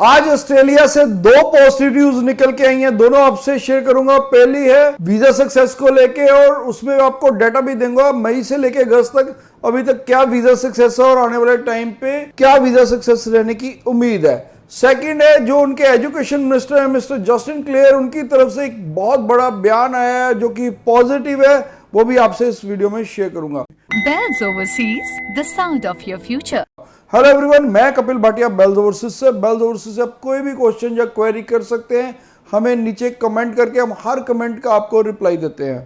आज ऑस्ट्रेलिया से दो पॉजिटिव न्यूज निकल के आई हैं, दोनों आपसे शेयर करूंगा। पहली है वीजा सक्सेस को लेके और उसमें आपको डाटा भी दूंगा मई से लेके अगस्त तक अभी तक क्या वीजा सक्सेस है और आने वाले टाइम पे क्या वीजा सक्सेस रहने की उम्मीद है। सेकंड है जो उनके एजुकेशन मिनिस्टर है मिस्टर जस्टिन क्लेयर, उनकी तरफ से एक बहुत बड़ा बयान आया है जो कि पॉजिटिव है, वो भी आपसे इस वीडियो में शेयर करूंगा। Bells Overseas, the sound of your future. Hello everyone, मैं कपिल भाटिया बेल्स ओवरसीज से। बेल्स ओवरसीज से आप कोई भी क्वेश्चन या क्वेरी कर सकते हैं, हमें नीचे कमेंट करके हम हर कमेंट का आपको रिप्लाई देते हैं।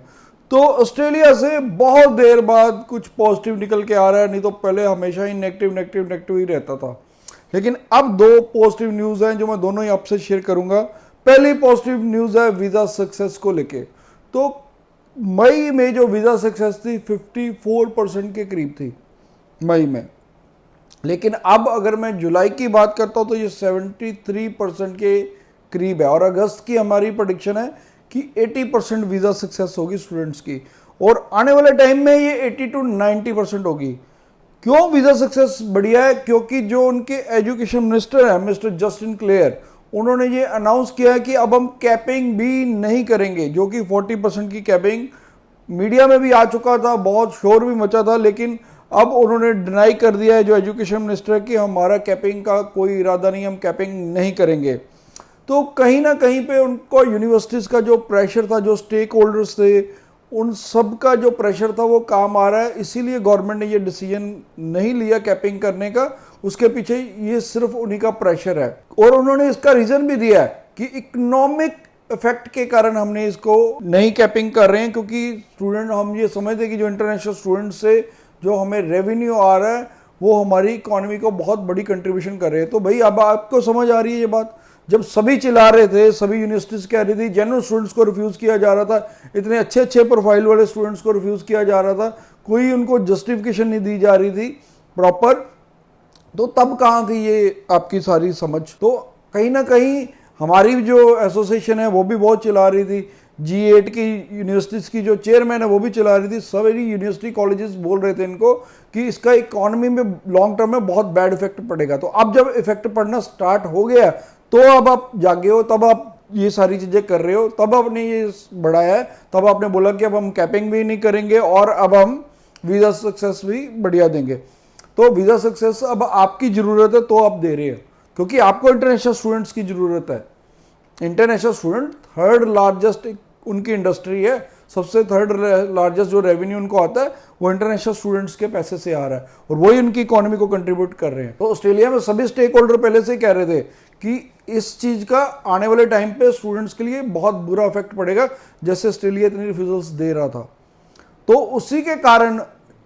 तो ऑस्ट्रेलिया से बहुत देर बाद कुछ पॉजिटिव निकल के आ रहा है, नहीं तो पहले हमेशा ही नेगेटिव ही रहता था। लेकिन अब दो पॉजिटिव न्यूज़ हैं जो मैं दोनों ही आपसे शेयर करूंगा। पहली पॉजिटिव न्यूज़ है वीज़ा सक्सेस को लेके। तो मई में जो वीज़ा सक्सेस थी 54% के करीब थी मई में, लेकिन अब अगर मैं जुलाई की बात करता हूं तो ये 73% के करीब है और अगस्त की हमारी प्रेडिक्शन है कि 80% वीज़ा सक्सेस होगी स्टूडेंट्स की और आने वाले टाइम में ये 80 to 90% होगी। क्यों वीज़ा सक्सेस बढ़िया है? क्योंकि जो उनके एजुकेशन मिनिस्टर है मिस्टर जस्टिन क्लेयर, उन्होंने ये अनाउंस किया है कि अब हम कैपिंग भी नहीं करेंगे, जो कि 40% की कैपिंग मीडिया में भी आ चुका था, बहुत शोर भी मचा था, लेकिन अब उन्होंने डिनाई कर दिया है जो एजुकेशन मिनिस्टर कि हमारा कैपिंग का कोई इरादा नहीं, हम कैपिंग नहीं करेंगे। तो कहीं ना कहीं पे उनको यूनिवर्सिटीज़ का जो प्रेशर था, जो स्टेक होल्डर्स थे, उन सब का जो प्रेशर था वो काम आ रहा है, इसीलिए गवर्नमेंट ने ये डिसीजन नहीं लिया कैपिंग करने का। उसके पीछे ये सिर्फ उन्हीं का प्रेशर है और उन्होंने इसका रीज़न भी दिया है कि इकोनॉमिक इफेक्ट के कारण हमने इसको नहीं कैपिंग कर रहे हैं, क्योंकि स्टूडेंट हम ये समझते हैं कि जो इंटरनेशनल स्टूडेंट से जो हमें रेवेन्यू आ रहा है वो हमारी इकोनॉमी को बहुत बड़ी कंट्रीब्यूशन कर रहे हैं। तो भाई अब आपको समझ आ रही है ये बात। जब सभी चिल्ला रहे थे, सभी यूनिवर्सिटीज़ कह रही थी, जनरल स्टूडेंट्स को रिफ्यूज़ किया जा रहा था, इतने अच्छे प्रोफाइल वाले स्टूडेंट्स को रिफ्यूज़ किया जा रहा था, कोई उनको जस्टिफिकेशन नहीं दी जा रही थी प्रॉपर, तो तब कहाँ थी ये आपकी सारी समझ। तो कहीं ना कहीं हमारी जो एसोसिएशन है वो भी बहुत चिल्ला रही थी, G8 की यूनिवर्सिटीज़ की जो चेयरमैन है वो भी चला रही थी, सभी यूनिवर्सिटी कॉलेजेस बोल रहे थे इनको कि इसका इकोनॉमी में लॉन्ग टर्म में बहुत बैड इफेक्ट पड़ेगा। तो अब जब इफेक्ट पड़ना स्टार्ट हो गया तो अब आप जागे हो, तब आप ये सारी चीज़ें कर रहे हो, तब आपने ये बढ़ाया है, तब आपने बोला कि अब हम कैपिंग भी नहीं करेंगे और अब हम वीज़ा सक्सेस भी बढ़िया देंगे। तो वीज़ा सक्सेस अब आपकी ज़रूरत है तो आप दे रहे हो, क्योंकि आपको इंटरनेशनल स्टूडेंट्स की ज़रूरत है। इंटरनेशनल स्टूडेंट थर्ड लार्जेस्ट उनकी इंडस्ट्री है, सबसे थर्ड लार्जेस्ट जो रेवेन्यू उनको आता है वो इंटरनेशनल स्टूडेंट्स के पैसे से आ रहा है और वही उनकी इकोनॉमी को कंट्रीब्यूट कर रहे हैं। तो ऑस्ट्रेलिया में सभी स्टेक होल्डर पहले से ही कह रहे थे कि इस चीज़ का आने वाले टाइम पे स्टूडेंट्स के लिए बहुत बुरा इफेक्ट पड़ेगा, जैसे ऑस्ट्रेलिया इतनी रिफ्यूजल्स दे रहा था। तो उसी के कारण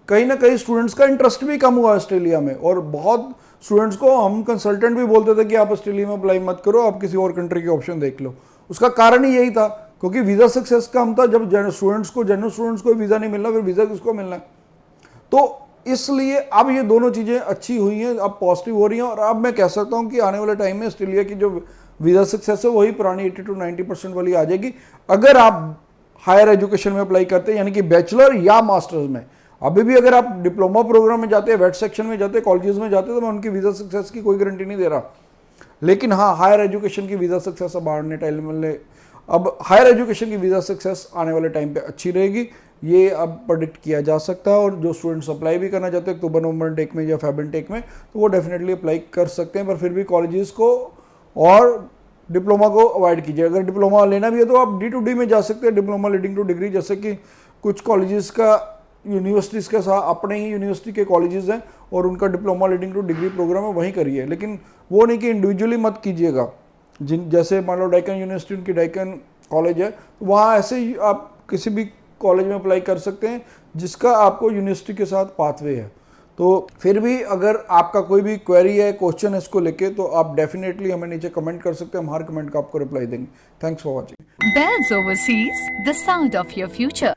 कहीं ना कहीं स्टूडेंट्स का इंटरेस्ट भी कम हुआ ऑस्ट्रेलिया में और बहुत स्टूडेंट्स को हम कंसल्टेंट भी बोलते थे कि आप ऑस्ट्रेलिया में अप्लाई मत करो, आप किसी और कंट्री के ऑप्शन देख लो। उसका कारण ही यही था क्योंकि वीज़ा सक्सेस कम था। जब जनरल स्टूडेंट्स को वीज़ा नहीं मिलना, फिर वीज़ा किसको मिलना है? तो इसलिए अब ये दोनों चीज़ें अच्छी हुई हैं, अब पॉजिटिव हो रही हैं और अब मैं कह सकता हूँ कि आने वाले टाइम में ऑस्ट्रेलिया की जो वीज़ा सक्सेस है वही पुरानी 80 to 90% वाली आ जाएगी, अगर आप हायर एजुकेशन में अप्लाई करते हैं, यानी कि बैचलर या मास्टर्स में। अभी भी अगर आप डिप्लोमा प्रोग्राम में जाते हैं, वेट सेक्शन में जाते हैं, कॉलेजेस में जाते हैं, तो मैं उनकी वीज़ा सक्सेस की कोई गारंटी नहीं दे रहा। लेकिन हाँ, हायर एजुकेशन की वीज़ा सक्सेस अब हायर एजुकेशन की वीज़ा सक्सेस आने वाले टाइम पे अच्छी रहेगी, ये अब प्रेडिक्ट किया जा सकता है। और जो स्टूडेंट्स अप्लाई भी करना चाहते हैं अक्टूबर नवंबर टेक में या फेब टेक में, तो वो डेफिनेटली अप्लाई कर सकते हैं, पर फिर भी कॉलेजेस को और डिप्लोमा को अवॉइड कीजिए। अगर डिप्लोमा लेना भी है तो आप D2D में जा सकते हैं, डिप्लोमा लीडिंग टू डिग्री, जैसे कि कुछ कॉलेजेस का यूनिवर्सिटीज़ के साथ अपने ही यूनिवर्सिटी के कॉलेजेस हैं और उनका diploma leading to degree program है, वहीं करिए। लेकिन वो नहीं कि इंडिविजुअली मत कीजिएगा। जैसे मान लो डेकन यूनिवर्सिटी, उनकी डेकन कॉलेज है, तो वहाँ ऐसे ही आप किसी भी कॉलेज में अप्लाई कर सकते हैं जिसका आपको यूनिवर्सिटी के साथ पाथवे है। तो फिर भी अगर आपका कोई भी क्वेरी है, क्वेश्चन है इसको लेके, तो आप डेफिनेटली हमें नीचे कमेंट कर सकते हैं, हम हर कमेंट का आपको रिप्लाई देंगे। Thanks for watching. Bells Overseas, the sound of your future.